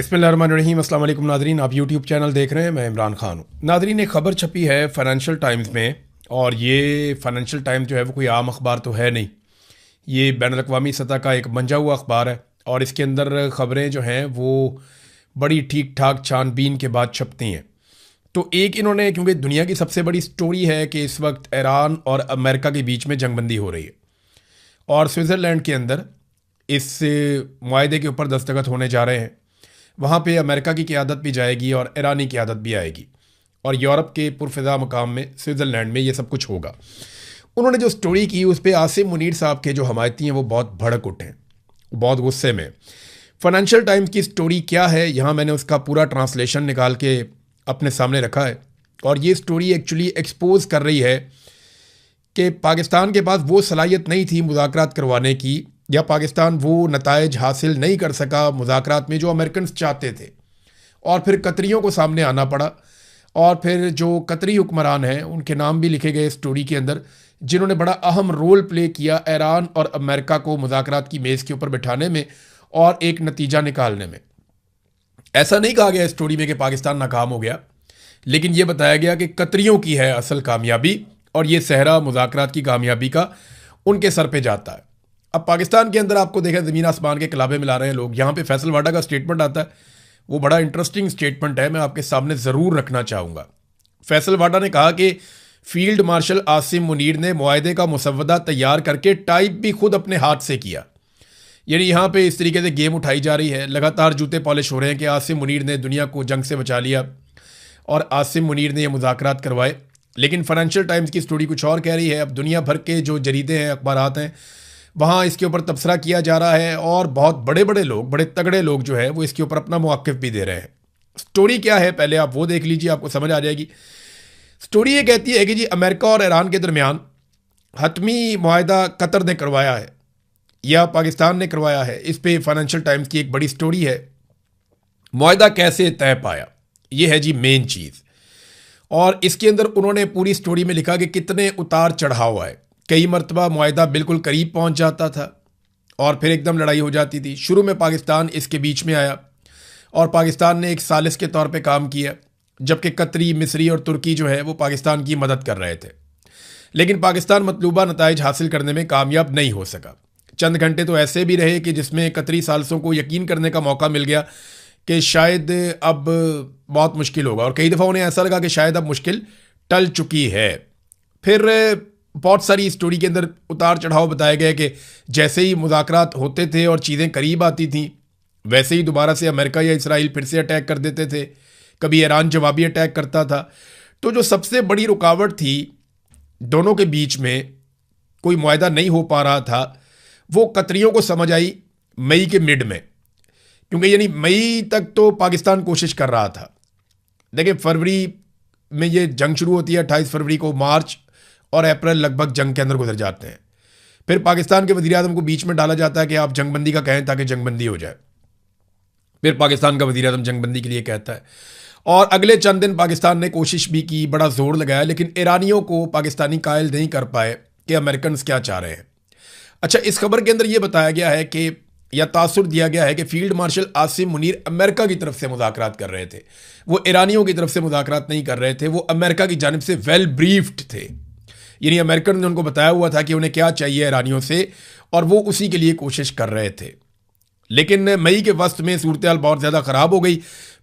बिस्मिल्लाहिर्रहमानिर्रहीम। अस्सलाम वालेकुम नादरीन, आप यूट्यूब चैनल देख रहे हैं, मैं इमरान खान हूँ। नादरीन, एक ख़बर छपी है फाइनेंशियल टाइम्स में, और ये फाइनेंशियल टाइम्स जो है वो कोई आम अखबार तो है नहीं, ये बैनुल अक़वामी सतह का एक मंजा हुआ अखबार है। और इसके अंदर ख़बरें जो हैं वो बड़ी ठीक ठाक छानबीन के बाद छपती हैं। तो एक इन्होंने, क्योंकि दुनिया की सबसे बड़ी स्टोरी है कि इस वक्त ईरान और अमेरिका के बीच में जंगबंदी हो रही है, और स्विट्ज़रलैंड के अंदर इस मुआहदे के ऊपर दस्तखत होने जा रहे हैं। वहाँ पे अमेरिका की क़यादत भी जाएगी और ईरानी क़यादत भी आएगी, और यूरोप के पुरफ़िज़ा मकाम में स्विट्ज़रलैंड में ये सब कुछ होगा। उन्होंने जो स्टोरी की उस पर आसिम मुनीर साहब के जो हमायती हैं वो बहुत भड़क उठे हैं, बहुत गुस्से में। फाइनेंशियल टाइम्स की स्टोरी क्या है, यहाँ मैंने उसका पूरा ट्रांसलेशन निकाल के अपने सामने रखा है। और ये स्टोरी एक्चुअली एक्सपोज कर रही है कि पाकिस्तान के पास वो सलाहियत नहीं थी मुज़ाकरात करवाने की, या पाकिस्तान वो नताइज हासिल नहीं कर सका मुज़ाकरात में जो अमेरिकन चाहते थे, और फिर कतरियों को सामने आना पड़ा। और फिर जो कतरी हुक्मरान हैं उनके नाम भी लिखे गए स्टोरी के अंदर, जिन्होंने बड़ा अहम रोल प्ले किया ईरान और अमेरिका को मुज़ाकरात की मेज़ के ऊपर बिठाने में और एक नतीजा निकालने में। ऐसा नहीं कहा गया स्टोरी में कि पाकिस्तान नाकाम हो गया, लेकिन यह बताया गया कि कतरियों की है असल कामयाबी, और ये सहरा मुज़ाकरात की कामयाबी का उनके सर पे जाता है। अब पाकिस्तान के अंदर आपको देखा, ज़मीन आसमान के कलाबे मिला रहे हैं लोग। यहाँ पे फैसल वाडा का स्टेटमेंट आता है, वो बड़ा इंटरेस्टिंग स्टेटमेंट है, मैं आपके सामने ज़रूर रखना चाहूँगा। फैसल वाडा ने कहा कि फील्ड मार्शल आसिम मुनीर ने मुआहदे का मुसव्वदा तैयार करके टाइप भी खुद अपने हाथ से किया। यानी यहाँ पे इस तरीके से गेम उठाई जा रही है, लगातार जूते पॉलिश हो रहे हैं कि आसिम मुनीर ने दुनिया को जंग से बचा लिया और आसिम मुनीर ने ये मुज़ाकरात करवाए। लेकिन फाइनेंशियल टाइम्स की स्टोरी कुछ और कह रही है। अब दुनिया भर के जो जरीदे हैं, अखबारात हैं, वहाँ इसके ऊपर तबसरा किया जा रहा है, और बहुत बड़े बड़े लोग, बड़े तगड़े लोग जो है वो इसके ऊपर अपना मौक़िफ़ भी दे रहे हैं। स्टोरी क्या है पहले आप वो देख लीजिए, आपको समझ आ जाएगी। स्टोरी ये कहती है कि जी, अमेरिका और ईरान के दरमियान हतमी मुआहदा कतर ने करवाया है या पाकिस्तान ने करवाया है। इस पे फाइनेंशियल टाइम्स की एक बड़ी स्टोरी है। मुआहदा कैसे तय पाया, ये है जी मेन चीज़। और इसके अंदर उन्होंने पूरी स्टोरी में लिखा कि कितने उतार चढ़ाव आए। कई मरतबा मुआहदा बिल्कुल करीब पहुंच जाता था और फिर एकदम लड़ाई हो जाती थी। शुरू में पाकिस्तान इसके बीच में आया और पाकिस्तान ने एक सालिस के तौर पे काम किया, जबकि कतरी, मिस्री और तुर्की जो है वो पाकिस्तान की मदद कर रहे थे। लेकिन पाकिस्तान मतलूबा नताइज हासिल करने में कामयाब नहीं हो सका। चंद घंटे तो ऐसे भी रहे कि जिसमें कतरी सालसों को यकीन करने का मौका मिल गया कि शायद अब बहुत मुश्किल होगा, और कई दफ़ा उन्हें ऐसा लगा कि शायद अब मुश्किल टल चुकी है। फिर बहुत सारी स्टोरी के अंदर उतार चढ़ाव बताए गए कि जैसे ही मुज़ाकरात होते थे और चीज़ें करीब आती थीं, वैसे ही दोबारा से अमेरिका या इसराइल फिर से अटैक कर देते थे। कभी ईरान जवाबी अटैक करता था। तो जो सबसे बड़ी रुकावट थी दोनों के बीच में, कोई मुआहदा नहीं हो पा रहा था, वो कतरियों को समझ आई मई के मिड में, क्योंकि यानी मई तक तो पाकिस्तान कोशिश कर रहा था। देखिए, फरवरी में ये जंग शुरू होती है, 28 फरवरी को। मार्च और अप्रैल लगभग जंग के अंदर गुजर जाते हैं। फिर पाकिस्तान के वज़ीर आज़म को बीच में डाला जाता है कि आप जंगबंदी का कहें ताकि जंगबंदी हो जाए। फिर पाकिस्तान का वज़ीर आज़म जंगबंदी के लिए कहता है, और अगले चंद दिन पाकिस्तान ने कोशिश भी की, बड़ा जोर लगाया, लेकिन ईरानियों को पाकिस्तानी कायल नहीं कर पाए कि अमेरिकन क्या चाह रहे हैं। अच्छा, इस खबर के अंदर यह बताया गया है कि, या तासुर दिया गया है कि field marshal Asim Munir America की तरफ से मुज़ाकरात कर रहे थे। वो ईरानियों की तरफ से मुज़ाकरात नहीं कर रहे थे, वो अमेरिका की जानिब से वेल ब्रीफ्ड थे। यानी अमेरिकन ने उनको बताया हुआ था कि उन्हें क्या चाहिए ईरानियों से, और वो उसी के लिए कोशिश कर रहे थे। लेकिन मई के वस्त में सूरत हाल बहुत ज़्यादा ख़राब हो गई।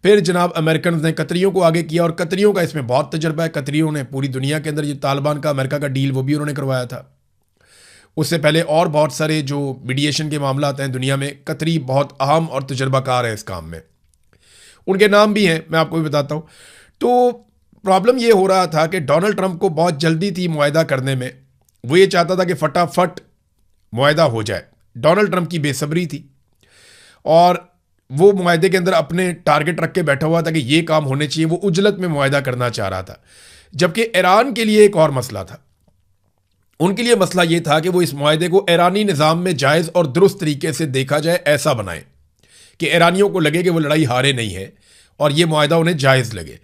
फिर जनाब अमेरिकन ने कतरियों को आगे किया, और कतरियों का इसमें बहुत तजर्बा है। कतरियों ने पूरी दुनिया के अंदर ये तालिबान का अमेरिका का डील वो भी उन्होंने करवाया था। उससे पहले और बहुत सारे जो मीडिएशन के मामला आते हैं दुनिया में, कतरी बहुत अहम और तजर्बाकार है इस काम में। उनके नाम भी हैं, मैं आपको भी बताता हूँ। तो प्रॉब्लम ये हो रहा था कि डोनाल्ड ट्रंप को बहुत जल्दी थी मुआहदा करने में। वो ये चाहता था कि फटाफट मुआहदा हो जाए। डोनाल्ड ट्रंप की बेसब्री थी, और वो मुआहदे के अंदर अपने टारगेट रख के बैठा हुआ था कि ये काम होने चाहिए। वो उजलत में मुआहदा करना चाह रहा था। जबकि ईरान के लिए एक और मसला था। उनके लिए मसला ये था कि वो इस मुआहदे को ईरानी निज़ाम में जायज़ और दुरुस्त तरीके से देखा जाए, ऐसा बनाए कि ईरानियों को लगे कि वो लड़ाई हारे नहीं है, और ये मुआहदा उन्हें जायज़ लगे,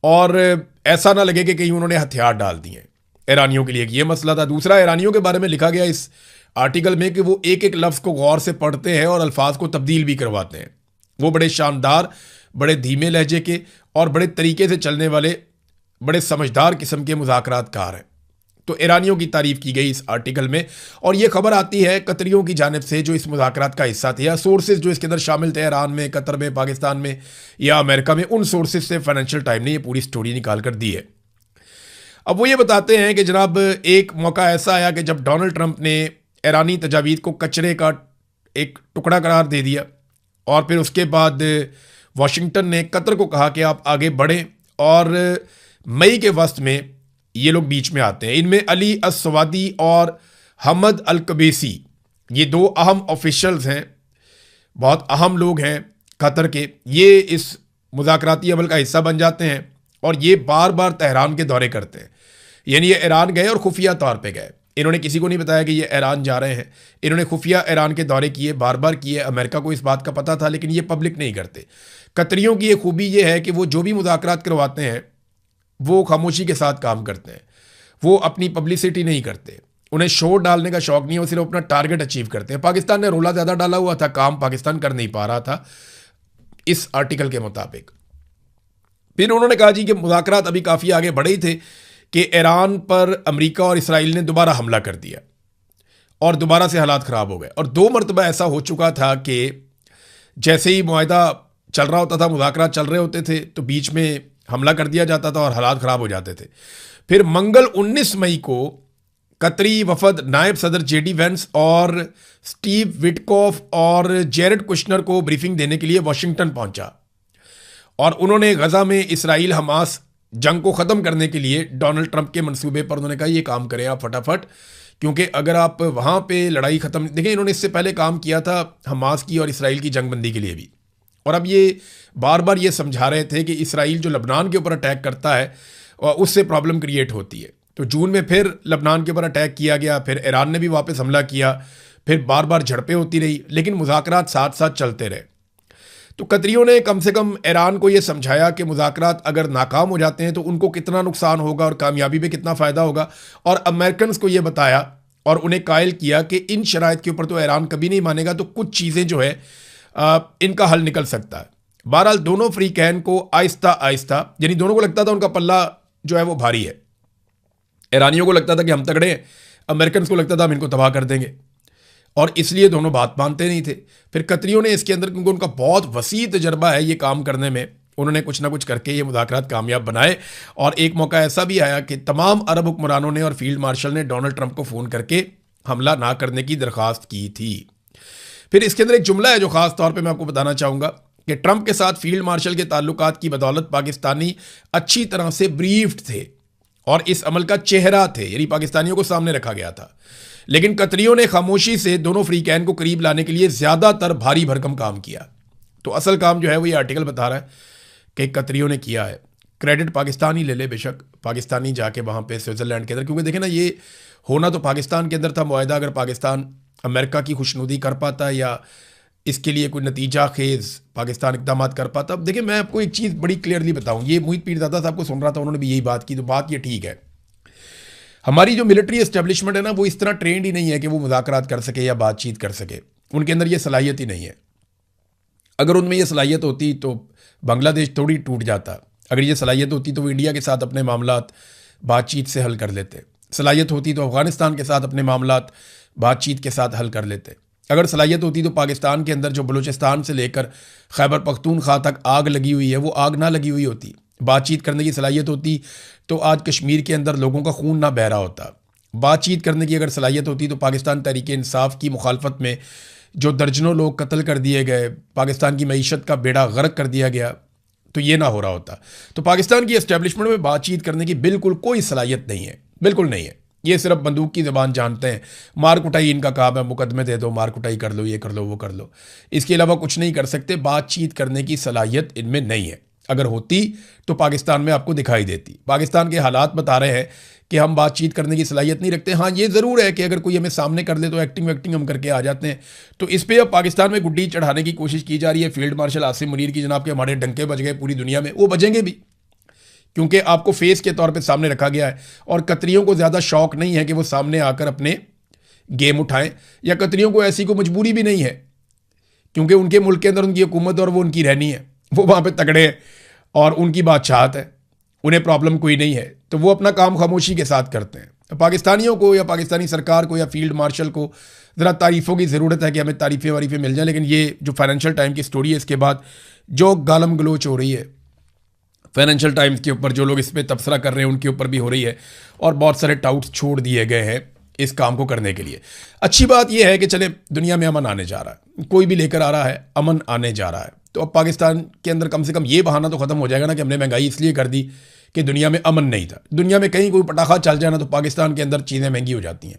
और ऐसा ना लगे कि कहीं उन्होंने हथियार डाल दिए। ईरानियों के लिए ये मसला था। दूसरा, ईरानियों के बारे में लिखा गया इस आर्टिकल में कि वो एक एक लफ्ज़ को गौर से पढ़ते हैं और अल्फाज को तब्दील भी करवाते हैं। वो बड़े शानदार, बड़े धीमे लहजे के और बड़े तरीके से चलने वाले, बड़े समझदार किस्म के मुज़ाकरातकार हैं। तो ईरानियों की तारीफ की गई इस आर्टिकल में, और ये खबर आती है कतरियों की जानिब से जो इस मुज़ाकरात का हिस्सा थे, या सोर्सेज जो इसके अंदर शामिल थे ईरान में, कतर में, पाकिस्तान में या अमेरिका में, उन सोर्सेज से फाइनेंशियल टाइम ने ये पूरी स्टोरी निकाल कर दी है। अब वो ये बताते हैं कि जनाब एक मौका ऐसा आया कि जब डोनाल्ड ट्रंप ने ईरानी तजावीज़ को कचरे का एक टुकड़ा करार दे दिया, और फिर उसके बाद वाशिंगटन ने कतर को कहा कि आप आगे बढ़ें, और मई के वस्त में ये लोग बीच में आते हैं। इनमें अली अस्सवादी और हमद अल कबीसी, ये दो अहम ऑफिशियल्स हैं, बहुत अहम लोग हैं कतर के। ये इस मुज़ाकराती अमल का हिस्सा बन जाते हैं और ये बार बार तेहरान के दौरे करते हैं। यानी ये ईरान गए और खुफिया तौर पे गए, इन्होंने किसी को नहीं बताया कि ये ईरान जा रहे हैं, इन्होंने खुफिया ईरान के दौरे किए, बार बार किए। अमेरिका को इस बात का पता था, लेकिन ये पब्लिक नहीं करते। कतरियों की एक खूबी ये है कि वो जो भी मुज़ाकरात करवाते हैं वो खामोशी के साथ काम करते हैं, वो अपनी पब्लिसिटी नहीं करते, उन्हें शोर डालने का शौक नहीं है, वो सिर्फ अपना टारगेट अचीव करते हैं। पाकिस्तान ने रोला ज़्यादा डाला हुआ था, काम पाकिस्तान कर नहीं पा रहा था इस आर्टिकल के मुताबिक। फिर उन्होंने कहा जी कि मुज़ाकरात अभी काफ़ी आगे बढ़े ही थे कि ईरान पर अमेरिका और इसराइल ने दोबारा हमला कर दिया और दोबारा से हालात ख़राब हो गए। और 2 मरतबा ऐसा हो चुका था कि जैसे ही मुआहदा चल रहा होता था, मुज़ाकरात चल रहे होते थे, तो बीच में हमला कर दिया जाता था और हालात ख़राब हो जाते थे। फिर मंगल 19 मई को कतरी वफद नायब सदर जेडी वेंस और स्टीव विटकॉफ और जेरेड कुशनर को ब्रीफिंग देने के लिए वाशिंगटन पहुंचा, और उन्होंने गजा में इसराइल हमास जंग को ख़त्म करने के लिए डोनाल्ड ट्रंप के मंसूबे पर उन्होंने कहा ये काम करें आप फटाफट, क्योंकि अगर आप वहाँ पे लड़ाई ख़त्म, देखें इन्होंने इससे पहले काम किया था हमास की और इसराइल की जंगबंदी के लिए भी, और अब ये बार बार ये समझा रहे थे कि इसराइल जो लबनान के ऊपर अटैक करता है उससे प्रॉब्लम क्रिएट होती है। तो जून में फिर लबनान के ऊपर अटैक किया गया, फिर ईरान ने भी वापस हमला किया, फिर बार बार झड़पें होती रही, लेकिन मुज़ाकरात साथ साथ चलते रहे। तो कतरियों ने कम से कम ईरान को ये समझाया कि मुज़ाकरात अगर नाकाम हो जाते हैं तो उनको कितना नुकसान होगा और कामयाबी में कितना फ़ायदा होगा, और अमेरिकन को ये बताया और उन्हें कायल किया कि इन शराइत के ऊपर तो ईरान कभी नहीं मानेगा, तो कुछ चीज़ें जो है इनका हल निकल सकता है। बहरहाल दोनों फ्रीकैन को आहिस्ता आहिस्ता, यानी दोनों को लगता था उनका पल्ला जो है वो भारी है, ईरानियों को लगता था कि हम तगड़े हैं, अमेरिकन को लगता था हम इनको तबाह कर देंगे, और इसलिए दोनों बात मानते नहीं थे। फिर कतरियों ने इसके अंदर, क्योंकि उनका बहुत वसी तजर्बा है ये काम करने में, उन्होंने कुछ ना कुछ करके ये मुज़ाकरात कामयाब बनाए। और एक मौका ऐसा भी आया कि तमाम अरब हुक्मरानों ने और फील्ड मार्शल ने डोनाल्ड ट्रंप को फ़ोन करके हमला ना करने की दरख्वास्त की थी। फिर इसके अंदर एक जुमला है जो ख़ास तौर पे मैं आपको बताना चाहूँगा कि ट्रंप के साथ फील्ड मार्शल के ताल्लुकात की बदौलत पाकिस्तानी अच्छी तरह से ब्रीफ्ड थे और इस अमल का चेहरा थे, यानी पाकिस्तानियों को सामने रखा गया था। लेकिन कतरियों ने खामोशी से दोनों फ्रीकैन को करीब लाने के लिए ज़्यादातर भारी भरकम काम किया। तो असल काम जो है वो ये आर्टिकल बता रहा है कि कतरियों ने किया है। क्रेडिट पाकिस्तान ही ले ले, बेशक पाकिस्तानी जाके वहाँ पे स्विट्ज़रलैंड के अंदर, क्योंकि देखें ना ये होना तो पाकिस्तान के अंदर था मुआहदा, अगर पाकिस्तान अमेरिका की खुशनुदी कर पाता या इसके लिए कोई नतीजा खेज़ पाकिस्तान इकदाम कर पाता। अब देखिए मैं आपको एक चीज़ बड़ी क्लियरली बताऊँ, ये मोहित पीरज़ादा साहब को सुन रहा था, उन्होंने भी यही बात की, तो बात ये ठीक है। हमारी जो मिलिट्री एस्टेब्लिशमेंट है ना, वो इस तरह ट्रेंड ही नहीं है कि वो मुज़ाकरात कर सके या बातचीत कर सके, उनके अंदर ये सलाहियत ही नहीं है। अगर उनमें ये सलाहियत होती तो बांग्लादेश थोड़ी टूट जाता, अगर ये सलाहियत होती तो वो इंडिया के साथ अपने मामलात बातचीत से हल कर लेते, सलाहियत होती तो अफ़गानिस्तान के साथ अपने मामलात बातचीत के साथ हल कर लेते, अगर सलाहियत होती तो पाकिस्तान के अंदर जो बलूचिस्तान से लेकर खैबर पख्तूनख्वा तक आग लगी हुई है वो आग ना लगी हुई होती, बातचीत करने की सलाहियत होती तो आज कश्मीर के अंदर लोगों का खून ना बह रहा होता। बातचीत करने की अगर सलाहियत होती तो पाकिस्तान तहरीक इंसाफ की मुखालफत में जो दर्जनों लोग कत्ल कर दिए गए, पाकिस्तान की मईशत का बेड़ा गर्क कर दिया गया, तो ये ना हो रहा होता। तो पाकिस्तान की एस्टेब्लिशमेंट में बातचीत करने की बिल्कुल कोई सलाहियत नहीं है, बिल्कुल नहीं है। ये सिर्फ बंदूक की ज़बान जानते हैं, मार कुटाई इनका काम है, मुकदमे दे दो, मार कुटाई कर लो, ये कर लो, वो कर लो, इसके अलावा कुछ नहीं कर सकते। बातचीत करने की सलाहियत इनमें नहीं है, अगर होती तो पाकिस्तान में आपको दिखाई देती। पाकिस्तान के हालात बता रहे हैं कि हम बातचीत करने की सलाहियत नहीं रखते। हाँ ये ज़रूर है कि अगर कोई हमें सामने कर ले तो एक्टिंग वैक्टिंग हम करके आ जाते हैं। तो इस पर अब पाकिस्तान में गुड्डी चढ़ाने की कोशिश की जा रही है। फील्ड मार्शल आसिम मुनीर की जनाब के हमारे डंके बज गए पूरी दुनिया में, वो बजेंगे भी, क्योंकि आपको फेस के तौर पे सामने रखा गया है। और कतरियों को ज़्यादा शौक नहीं है कि वो सामने आकर अपने गेम उठाएं, या कतरियों को ऐसी कोई मजबूरी भी नहीं है क्योंकि उनके मुल्क के अंदर उनकी हुकूमत और वो उनकी रहनी है, वो वहाँ पे तगड़े हैं और उनकी बादशाहत है, उन्हें प्रॉब्लम कोई नहीं है, तो वो अपना काम खामोशी के साथ करते हैं। तो पाकिस्तानियों को या पाकिस्तानी सरकार को या फील्ड मार्शल को ज़रा तारीफ़ों की ज़रूरत है कि हमें तारीफ़ें वारीफ़ें मिल जाएं। लेकिन ये जो फाइनेंशियल टाइम की स्टोरी है, इसके बाद जो गालम गलोच हो रही है फाइनेंशियल टाइम्स के ऊपर, जो लोग इस पर तबसरा कर रहे हैं उनके ऊपर भी हो रही है, और बहुत सारे टाउट्स छोड़ दिए गए हैं इस काम को करने के लिए। अच्छी बात यह है कि चले दुनिया में अमन आने जा रहा है, कोई भी लेकर आ रहा है, अमन आने जा रहा है। तो अब पाकिस्तान के अंदर कम से कम ये बहाना तो ख़त्म हो जाएगा ना कि हमने महंगाई इसलिए कर दी कि दुनिया में अमन नहीं था। दुनिया में कहीं कोई पटाखा चल जाए ना तो पाकिस्तान के अंदर चीज़ें महंगी हो जाती हैं।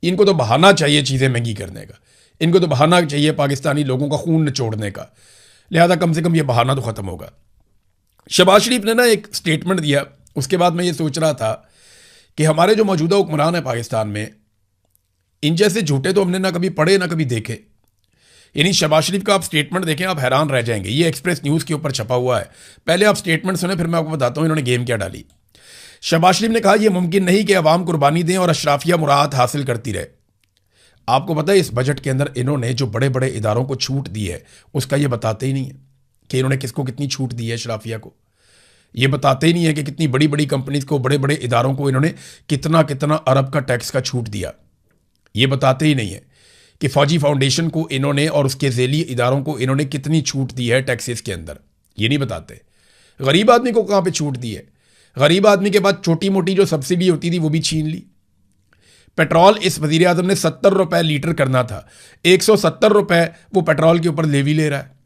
इनको तो बहाना चाहिए चीज़ें महंगी करने का, इनको तो बहाना चाहिए पाकिस्तानी लोगों का खून निचोड़ने का। लिहाजा कम से कम ये बहाना तो ख़त्म होगा। शहबाज शरीफ ने ना एक स्टेटमेंट दिया, उसके बाद मैं ये सोच रहा था कि हमारे जो मौजूदा हुक्मरान हैं पाकिस्तान में, इन जैसे झूठे तो हमने ना कभी पढ़े ना कभी देखे। यानी शहबाज शरीफ का आप स्टेटमेंट देखें, आप हैरान रह जाएंगे। ये एक्सप्रेस न्यूज़ के ऊपर छपा हुआ है। पहले आप स्टेटमेंट सुने, फिर मैं आपको बताता हूँ इन्होंने गेम क्या डाली। शहबाज शरीफ ने कहा यह मुमकिन नहीं कि अवाम कुर्बानी दें और अशराफिया मुराद हासिल करती रहे। आपको पता है इस बजट के अंदर इन्होंने जो बड़े बड़े इदारों को छूट दी है उसका ये बताते ही नहीं है कि इन्होंने किसको कितनी छूट दी है। अशराफिया को ये बताते ही नहीं है कि कितनी बड़ी बड़ी कंपनीज को, बड़े बड़े इदारों को इन्होंने कितना कितना अरब का टैक्स का छूट दिया। ये बताते ही नहीं है कि फौजी फाउंडेशन को इन्होंने और उसके झेली इदारों को इन्होंने कितनी छूट दी है टैक्सेस के अंदर। ये नहीं बताते। गरीब आदमी को कहाँ पे छूट दी है? गरीब आदमी के बाद छोटी मोटी जो सब्सिडी होती थी वो भी छीन ली। पेट्रोल इस वज़ीर आज़म ने 70 रुपए लीटर करना था, 170 रुपए वो पेट्रोल के ऊपर लेवी ले रहा है।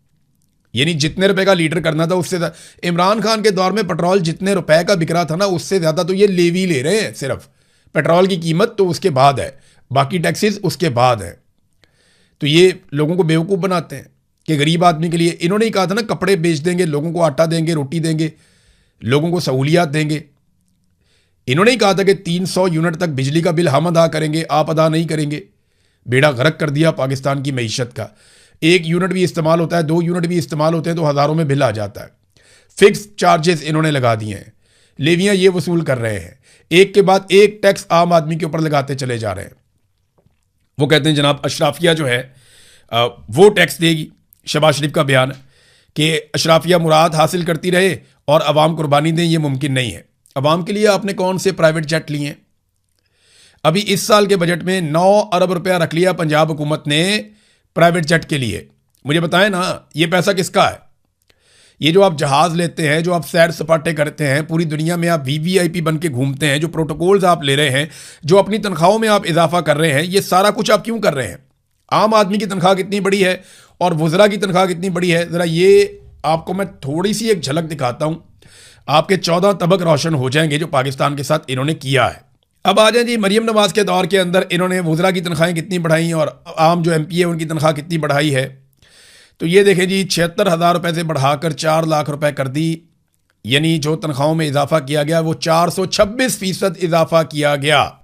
यानी जितने रुपए का लीटर करना था उससे इमरान खान के दौर में पेट्रोल जितने रुपए का बिक रहा था ना, उससे ज़्यादा तो ये लेवी ले रहे हैं। सिर्फ पेट्रोल की कीमत तो उसके बाद है, बाकी टैक्सेस उसके बाद है। तो ये लोगों को बेवकूफ़ बनाते हैं कि गरीब आदमी के लिए इन्होंने ही कहा था ना कपड़े बेच देंगे, लोगों को आटा देंगे, रोटी देंगे, लोगों को सहूलियात देंगे। इन्होंने ही कहा था कि 300 यूनिट तक बिजली का बिल हम अदा करेंगे, आप अदा नहीं करेंगे। बेड़ा गर्क कर दिया पाकिस्तान की मईशत का। 1 यूनिट भी इस्तेमाल होता है, 2 यूनिट भी इस्तेमाल होते हैं तो हज़ारों में बिल आ जाता है। फिक्स चार्जेस इन्होंने लगा दिए हैं, लेवियाँ ये वसूल कर रहे हैं, एक के बाद एक टैक्स आम आदमी के ऊपर लगाते चले जा रहे हैं। वो कहते हैं जनाब अशराफिया जो है वो टैक्स देगी। शहबाज शरीफ का बयान कि अशराफिया मुराद हासिल करती रहे और अवाम कुर्बानी दें, ये मुमकिन नहीं है। अवाम के लिए आपने कौन से प्राइवेट जेट लिए हैं? अभी इस साल के बजट में 9 अरब रुपया रख लिया पंजाब हुकूमत ने प्राइवेट जेट के लिए। मुझे बताएं ना ये पैसा किसका है? ये जो आप जहाज़ लेते हैं, जो आप सैर सपाटे करते हैं, पूरी दुनिया में आप वीवीआईपी बन के घूमते हैं, जो प्रोटोकॉल्स आप ले रहे हैं, जो अपनी तनख्वाहों में आप इजाफा कर रहे हैं, ये सारा कुछ आप क्यों कर रहे हैं? आम आदमी की तनख्वाह कितनी बड़ी है और वज़रा की तनख्वाह कितनी बड़ी है, ज़रा ये आपको मैं थोड़ी सी एक झलक दिखाता हूँ। आपके 14 तबक रोशन हो जाएंगे जो पाकिस्तान के साथ इन्होंने किया है। अब आ जाए जी मरियम नवाज के दौर के अंदर इन्होंने वज़रा की तनख्वाहें कितनी बढ़ाई और आम जो MP है उनकी तनख्वाह कितनी बढ़ाई है। तो ये देखें जी 76,000 रुपये से बढ़ाकर 4 लाख रुपए कर दी। यानी जो तनख्वाहों में इजाफा किया गया वो 426% इजाफा किया गया।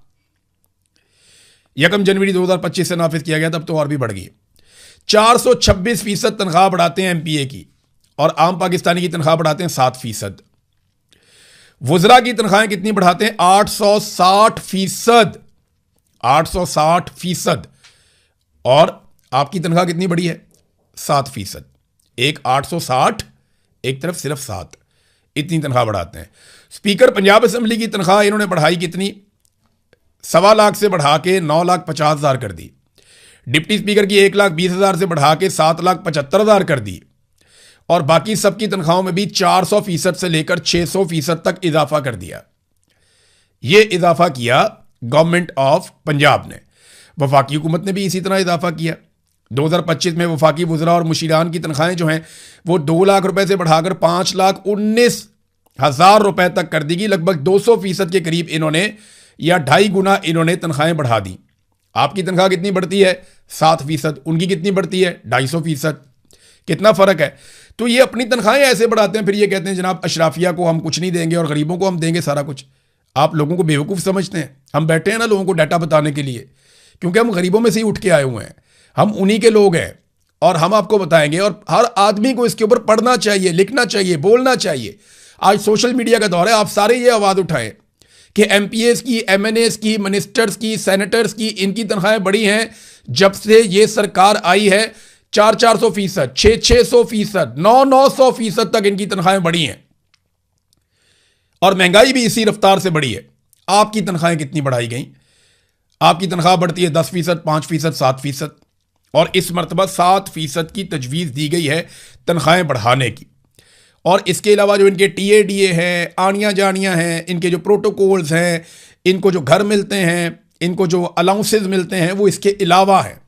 1 जनवरी 2025 से नाफिज किया गया, तब तो और भी बढ़ गई। 426% तनख्वाह बढ़ाते हैं MPA की और आम पाकिस्तानी की तनख्वाह बढ़ाते हैं 7%। वज़रा की तनख्वाहें कितनी बढ़ाते हैं? 860%। 860%। और आपकी तनख्वाह कितनी बढ़ी है? 7%। एक 860, एक तरफ सिर्फ 7, इतनी तनख्वाह बढ़ाते हैं। स्पीकर पंजाब असेंबली की तनख्वाह इन्होंने बढ़ाई कितनी? 1.25 लाख से बढ़ा के 9,50,000 कर दी। डिप्टी स्पीकर की 1,20,000 से बढ़ा के 7,75,000 कर दी। और बाकी सबकी तनख्वाहों में भी 400% से लेकर 600% तक इजाफा कर दिया। ये इजाफा किया गवर्नमेंट ऑफ पंजाब ने। वफाकी हुकूमत ने भी इसी तरह इजाफा किया। 2025 में वफाकी वज़रा और मुशीरान की तनख्वाहें जो हैं वो 2 लाख रुपए से बढ़ाकर 5,19,000 रुपए तक कर दी गई। लगभग 200% के करीब इन्होंने या 2.5 गुना इन्होंने तनख्वाहें बढ़ा दी। आपकी तनख्वाह कितनी बढ़ती है? 7%। उनकी कितनी बढ़ती है? 250%। कितना फ़र्क है? तो ये अपनी तनख्वाहें ऐसे बढ़ाते हैं, फिर ये कहते हैं जनाब अशराफिया को हम कुछ नहीं देंगे और गरीबों को हम देंगे सारा कुछ। आप लोगों को बेवकूफ़ समझते हैं। हम बैठे हैं ना लोगों को डाटा बताने के लिए, क्योंकि हम गरीबों में से ही उठ के आए हुए हैं। हम उन्हीं के लोग हैं और हम आपको बताएंगे। और हर आदमी को इसके ऊपर पढ़ना चाहिए, लिखना चाहिए, बोलना चाहिए। आज सोशल मीडिया का दौर है, आप सारे ये आवाज़ उठाएं कि MPAs की, MNAs की, मिनिस्टर्स की, सेनेटर्स की, इनकी तनख्वाहें बढ़ी हैं जब से ये सरकार आई है। 400-400%, 600-600%, 900-900% तक इनकी तनख्वाहें बढ़ी हैं। और महंगाई भी इसी रफ्तार से बढ़ी है। आपकी तनख्वाहें कितनी बढ़ाई गई? आपकी तनख्वाह बढ़ती है 10%, 5%, 7%, और इस मरतबा 7% की तजवीज़ दी गई है तनख्वाहें बढ़ाने की। और इसके अलावा जो इनके TADA हैं, आनियाँ जानियाँ हैं, इनके जो प्रोटोकॉल्स हैं, इनको जो घर मिलते हैं, इनको जो अलाउंसेस मिलते हैं, वो इसके अलावा है।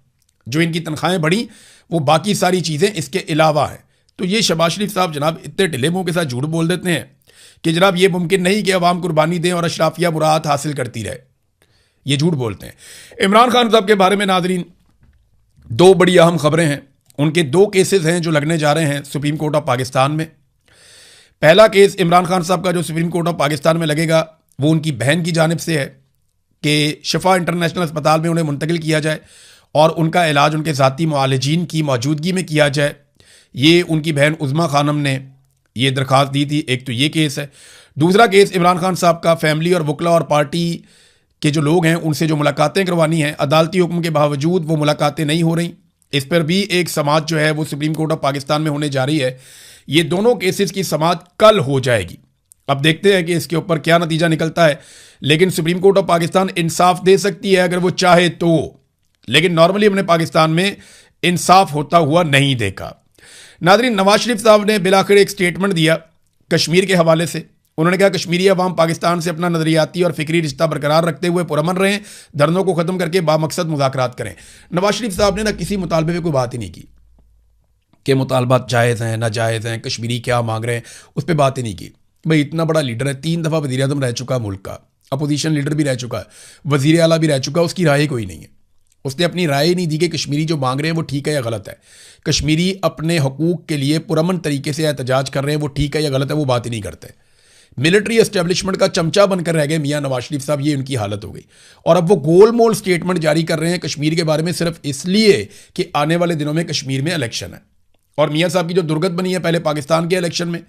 जो इनकी तनख्वाहें बढ़ी वो बाकी सारी चीज़ें इसके अलावा हैं। तो ये शहबाज शरीफ साहब जनाब इतने ढिले मुँह के साथ झूठ बोल देते हैं कि जनाब ये मुमकिन नहीं कि अवाम कुर्बानी दें और अशराफिया मुराद हासिल करती रहे। ये झूठ बोलते हैं। इमरान खान साहब के बारे में नाजरीन दो बड़ी अहम खबरें हैं। उनके दो केसेस हैं जो लगने जा रहे हैं सुप्रीम कोर्ट ऑफ पाकिस्तान में। पहला केस इमरान खान साहब का जो सुप्रीम कोर्ट ऑफ पाकिस्तान में लगेगा वो उनकी बहन की जानिब से है कि शिफा इंटरनेशनल अस्पताल में उन्हें मुंतकिल किया जाए और उनका इलाज उनके ज़ाती मुआलिजीन की मौजूदगी में किया जाए। ये उनकी बहन उज़मा खानम ने ये दरख्वास्त दी थी। एक तो ये केस है। दूसरा केस इमरान खान साहब का फैमिली और वकला और पार्टी के जो लोग हैं उनसे जो मुलाकातें करवानी हैं, अदालती हुक्म के बावजूद वो मुलाकातें नहीं हो रही। इस पर भी एक समाअत जो है वो सुप्रीम कोर्ट ऑफ पाकिस्तान में होने जा रही है। ये दोनों केसेस की समाअत कल हो जाएगी। अब देखते हैं कि इसके ऊपर क्या नतीजा निकलता है। लेकिन सुप्रीम कोर्ट ऑफ पाकिस्तान इंसाफ दे सकती है अगर वो चाहे तो, लेकिन नॉर्मली हमने पाकिस्तान में इंसाफ होता हुआ नहीं देखा। नाज़रीन, नवाज शरीफ साहब ने बिलाखिर एक स्टेटमेंट दिया कश्मीर के हवाले से। उन्होंने कहा कश्मीरी अवाम पाकिस्तान से अपना नजरियाती और फिक्री रिश्ता बरकरार रखते हुए पुरअमन रहें, धरनों को ख़त्म करके बामकसद मुज़ाकरात करें। नवाज शरीफ साहब ने ना किसी मुतालबे पे कोई बात ही नहीं की कि मुतालबात जायज़ हैं नाजायज़ हैं, कश्मीरी क्या मांग रहे हैं, उस पर बात ही नहीं की। भाई इतना बड़ा लीडर है, 3 दफ़ा वज़ीर आज़म रह चुका है मुल्क का, अपोजिशन लीडर भी रह चुका है, वज़ीर आला भी रह चुका है, उसकी राय कोई नहीं है। उसने अपनी राय नहीं दी कि कश्मीरी जो मांग रहे हैं वो ठीक है या गलत है। कश्मीरी अपने हकूक़ के लिए पुरअमन तरीके से एहतजाज कर रहे हैं, वो ठीक है या गलत है वो बात ही नहीं करते। मिलिट्री एस्टेब्लिशमेंट का चमचा बनकर रह गए मियाँ नवाज शरीफ साहब। ये उनकी हालत हो गई। और अब वो गोल मोल स्टेटमेंट जारी कर रहे हैं कश्मीर के बारे में सिर्फ इसलिए कि आने वाले दिनों में कश्मीर में इलेक्शन है। और मियाँ साहब की जो दुर्गत बनी है पहले पाकिस्तान के इलेक्शन में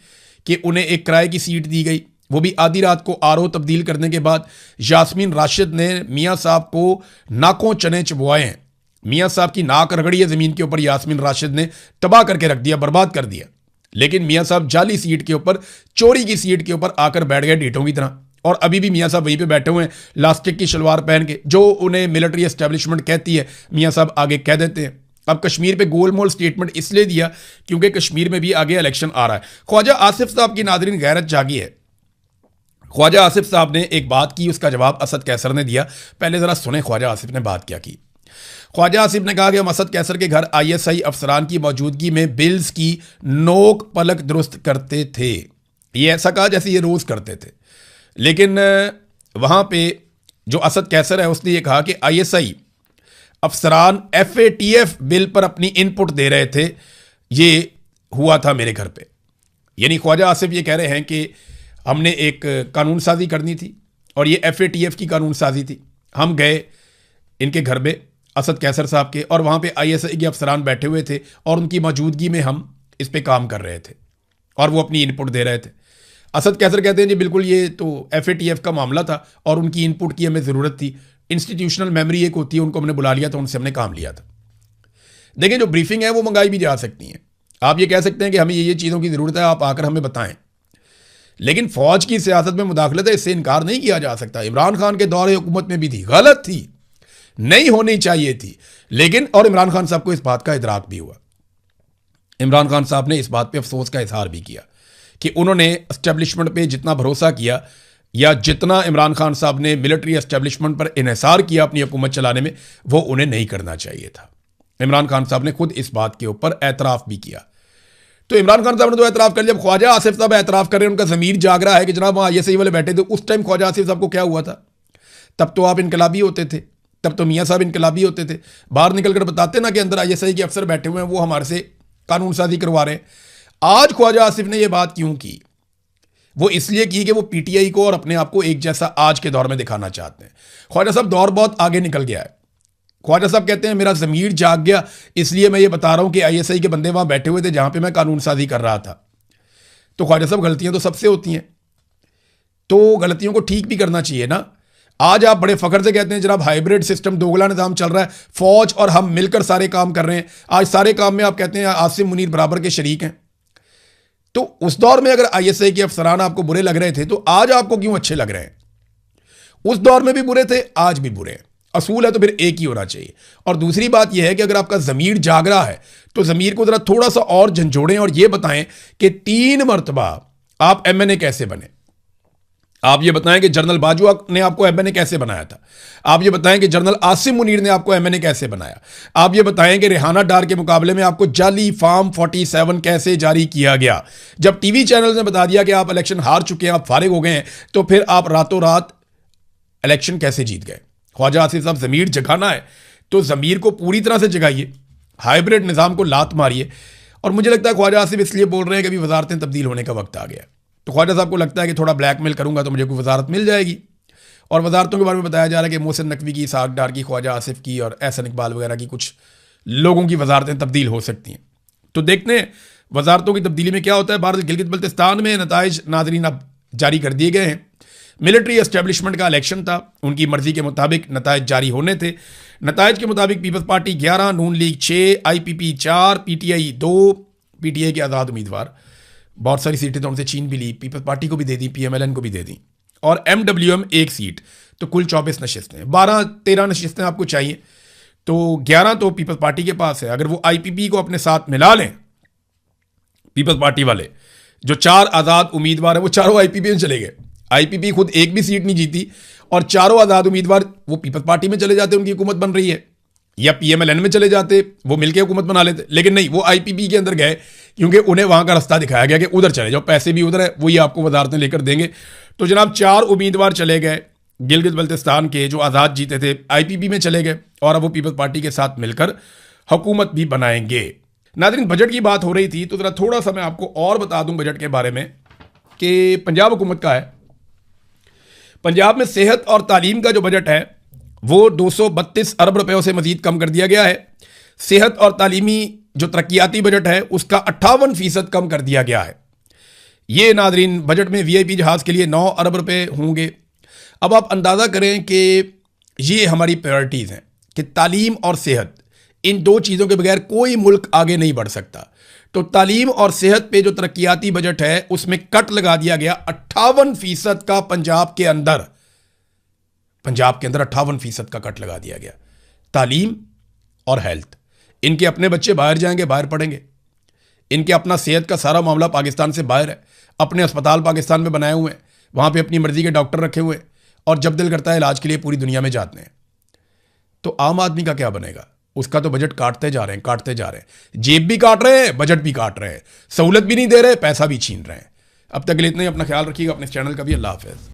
कि उन्हें एक किराए की सीट दी गई, वो भी आधी रात को RO तब्दील करने के बाद यास्मीन राशिद ने मियाँ साहब को नाकों चने चबवाए हैं। मियाँ साहब की नाक रगड़ी है ज़मीन के ऊपर, यास्मीन राशिद ने तबाह करके रख दिया, बर्बाद कर दिया। लेकिन मियाँ साहब जाली सीट के ऊपर, चोरी की सीट के ऊपर आकर बैठ गए ढीठों की तरह। और अभी भी मियाँ साहब वहीं पे बैठे हुए हैं लास्टिक की शलवार पहन के। जो उन्हें मिलिट्री एस्टेब्लिशमेंट कहती है मियाँ साहब आगे कह देते हैं। अब कश्मीर पे गोल मोल स्टेटमेंट इसलिए दिया क्योंकि कश्मीर में भी आगे इलेक्शन आ रहा है। ख्वाजा आसिफ साहब की नाज़रीन गैरत जागी है। ख्वाजा आसिफ साहब ने एक बात की, उसका जवाब असद कैसर ने दिया। पहले ज़रा सुने ख्वाजा आसिफ ने बात क्या की। ख्वाजा आसिफ ने कहा कि हम असद कैसर के घर ISI अफसरान की मौजूदगी में बिल्स की नोक पलक दुरुस्त करते थे। ये ऐसा कहा जैसे ये रोज़ करते थे। लेकिन वहाँ पे जो असद कैसर है उसने ये कहा कि ISI अफसरान FATF बिल पर अपनी इनपुट दे रहे थे, ये हुआ था मेरे घर पे। यानी ख्वाजा आसिफ ये कह रहे हैं कि हमने एक कानून साजी करनी थी और ये FATF की कानून साजी थी। हम गए इनके घर में असद कैसर साहब के, और वहाँ पे ISI के अफसरान बैठे हुए थे और उनकी मौजूदगी में हम इस पे काम कर रहे थे और वो अपनी इनपुट दे रहे थे। असद कैसर कहते हैं जी बिल्कुल ये तो FATF का मामला था और उनकी इनपुट की हमें ज़रूरत थी। इंस्टीट्यूशनल मेमोरी एक होती है, उनको हमने बुला लिया था, उनसे हमने काम लिया था। देखिए जो ब्रीफिंग है वो मंगाई भी जा सकती है। आप ये कह सकते हैं कि हमें ये चीज़ों की ज़रूरत है, आप आकर हमें बताएं। लेकिन फ़ौज की सियासत में मुदाखलत है, इससे इनकार नहीं किया जा सकता। इमरान खान के दौरे हुकूमत में भी थी, गलत थी, नहीं होनी चाहिए थी। लेकिन और इमरान खान साहब को इस बात का इदराक भी हुआ। इमरान खान साहब ने इस बात पे अफसोस का इजहार भी किया कि उन्होंने एस्टेब्लिशमेंट पे जितना भरोसा किया या जितना इमरान खान साहब ने मिलिट्री एस्टेब्लिशमेंट पर इन्हिसार किया अपनी हुकूमत चलाने में, वो उन्हें नहीं करना चाहिए था। इमरान खान साहब ने खुद इस बात के ऊपर एतराफ़ भी किया। तो इमरान खान साहब ने तो एतराफ़ कर लिया। जब ख्वाजा आसिफ साहब एतराफ़ कर रहे हैं, उनका ज़मीर जाग रहा है कि जनाब वहाँ ISI वाले बैठे थे। उस टाइम ख्वाजा आसिफ साहब को क्या हुआ था? तब तो आप इनकलाबी होते थे, तब तो मियाँ साहब इनकलाबी होते थे। बाहर निकल कर बताते ना कि अंदर ISI के अफसर बैठे हुए हैं, वो हमारे से कानून साजी करवा रहे हैं। आज ख्वाजा आसिफ ने यह बात क्यों की? वो इसलिए की कि वो PTI को और अपने आप को एक जैसा आज के दौर में दिखाना चाहते हैं। ख्वाजा साहब दौर बहुत आगे निकल गया है। ख्वाजा साहब कहते हैं मेरा ज़मीर जाग गया, इसलिए मैं ये बता रहा हूं कि ISI के बंदे वहां बैठे हुए थे जहां पे मैं कानून साजी कर रहा था। तो ख्वाजा साहब गलतियां तो सबसे होती हैं, तो गलतियों को ठीक भी करना चाहिए ना। आज आप बड़े फख्र से कहते हैं जनाब हाइब्रिड सिस्टम, दोगला निज़ाम चल रहा है, फौज और हम मिलकर सारे काम कर रहे हैं। आज सारे काम में आप कहते हैं आसिम मुनीर बराबर के शरीक हैं। तो उस दौर में अगर आईएसआई के अफसरान आपको बुरे लग रहे थे तो आज आपको क्यों अच्छे लग रहे हैं? उस दौर में भी बुरे थे, आज भी बुरे हैं। असूल है तो फिर एक ही होना चाहिए। और दूसरी बात यह है कि अगर आपका ज़मीर जाग रहा है तो ज़मीर को ज़रा थोड़ा सा और झंझोड़ें और यह बताएं कि 3 मरतबा आप एमएनए कैसे बने। आप ये बताएं कि जनरल बाजवा ने आपको एमएनए कैसे बनाया था। आप ये बताएं कि जनरल आसिम मुनीर ने आपको एमएनए कैसे बनाया। आप ये बताएं कि रेहाना डार के मुकाबले में आपको जाली फॉर्म 47 कैसे जारी किया गया। जब टीवी चैनल ने बता दिया कि आप इलेक्शन हार चुके हैं, आप फारिग हो गए हैं, तो फिर आप रातों रात इलेक्शन कैसे जीत गए? ख्वाजा आसिफ साहब, ज़मीर जगाना है तो ज़मीर को पूरी तरह से जगाइए, हाइब्रिड निज़ाम को लात मारिए। और मुझे लगता है ख्वाजा आसिफ इसलिए बोल रहे हैं कि अभी वजारतें तब्दील होने का वक्त आ गया। तो ख्वाजा साहब को लगता है कि थोड़ा ब्लैकमेल करूंगा तो मुझे कोई वजारत मिल जाएगी। और वजारतों के बारे में बताया जा रहा है कि मोहसिन नकवी की, इसहाक डार की, ख्वाजा आसिफ की और एहसन इकबाल वगैरह की कुछ लोगों की वजारतें तब्दील हो सकती हैं। तो देखते हैं वजारतों की तब्दीली में क्या होता है। भारत गिलगित बल्तिस्तान में नताइज नाजरीन अब जारी कर दिए गए हैं। मिलिट्री एस्टेब्लिशमेंट का इलेक्शन था, उनकी मर्जी के मुताबिक नताइज जारी होने थे। नताइज के मुताबिक पीपल्स पार्टी 11, नून लीग 6, IPP 4, PTI 2, PTI के आज़ाद उम्मीदवार। बहुत सारी सीटें तो उनसे छीन भी ली, पीपल्स पार्टी को भी दे दी, PMLN को भी दे दी, और MWM 1 सीट। तो कुल 24 नशिस्तें, 12-13 नशिस्तें आपको चाहिए। तो 11 तो पीपल्स पार्टी के पास है। अगर वो IPP को अपने साथ मिला लें, पीपल्स पार्टी वाले जो 4 आज़ाद उम्मीदवार है वो चारों IPP में चले गए। IPP खुद एक भी सीट नहीं जीती और चारों आज़ाद उम्मीदवार वो पीपल्स पार्टी में चले जाते, उनकी हुकूमत बन रही है, या PMLN में चले जाते, वो मिलकर हुकूमत बना लेते। लेकिन नहीं, वो IPP के अंदर गए क्योंकि उन्हें वहां का रास्ता दिखाया गया कि उधर चले जाओ, पैसे भी उधर है, वही आपको वजारतें लेकर देंगे। तो जनाब 4 उम्मीदवार चले गए गिलगित बल्तिस्तान के जो आज़ाद जीते थे, IPP में चले गए और अब वो पीपल्स पार्टी के साथ मिलकर हुकूमत भी बनाएंगे। नाज़रीन, बजट की बात हो रही थी तो ज़रा थोड़ा सा मैं आपको और बता दूं बजट के बारे में कि पंजाब हुकूमत का है। पंजाब में सेहत और तालीम का जो बजट है वो 232 अरब रुपयों से मजीद कम कर दिया गया है। सेहत और तालीमी जो तरक्याती बजट है उसका 58% कम कर दिया गया है। ये नाजरीन बजट में VIP जहाज़ के लिए 9 अरब रुपए होंगे। अब आप अंदाज़ा करें कि ये हमारी प्रायोरिटीज़ हैं कि तालीम और सेहत, इन 2 चीज़ों के बगैर कोई मुल्क आगे नहीं बढ़ सकता। तो तालीम और सेहत पे जो तरक्याती बजट है उसमें कट लगा दिया गया 58% का। पंजाब के अंदर 58% का कट लगा दिया गया। तालीम और हेल्थ, इनके अपने बच्चे बाहर जाएंगे, बाहर पढ़ेंगे, इनके अपना सेहत का सारा मामला पाकिस्तान से बाहर है। अपने अस्पताल पाकिस्तान में बनाए हुए हैं, वहां पे अपनी मर्जी के डॉक्टर रखे हुए हैं और जब दिल करता है इलाज के लिए पूरी दुनिया में जाते हैं। तो आम आदमी का क्या बनेगा? उसका तो बजट काटते जा रहे हैं, काटते जा रहे हैं, जेब भी काट रहे हैं, बजट भी काट रहे हैं, सहूलत भी नहीं दे रहे, पैसा भी छीन रहे हैं। अब तक के लिए इतना ही। अपना ख्याल रखिएगा, अपने चैनल का भी। अल्लाह हाफ़िज़।